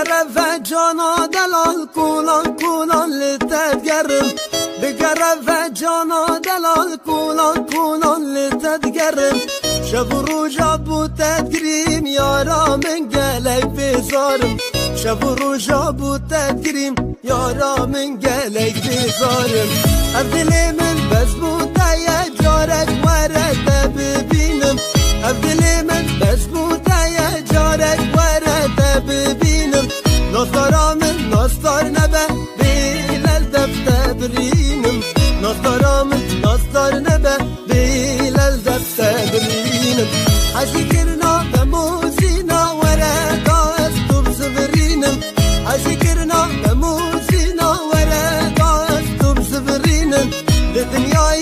بقرب جانا دلال کولان کولان لتدگرم بقرب جانا دلال کولان کولان لتدگرم شب و روزا بو تدگریم یارا من گلی بزارم شب و روزا بو تدگریم یارا من گلی بزارم دل من بس بو تایه جارک ورد ببینم دل من بس بو تایه جارک ورد ببینم ناستارا من ناستار نبه بیلل دفته برینم ناستارا من ناستار نبه بیلل دفته برینم حشی کرنا بموزینا ورد استوب زبرینم حشی کرنا بموزینا ورد استوب زبرینم لدنیای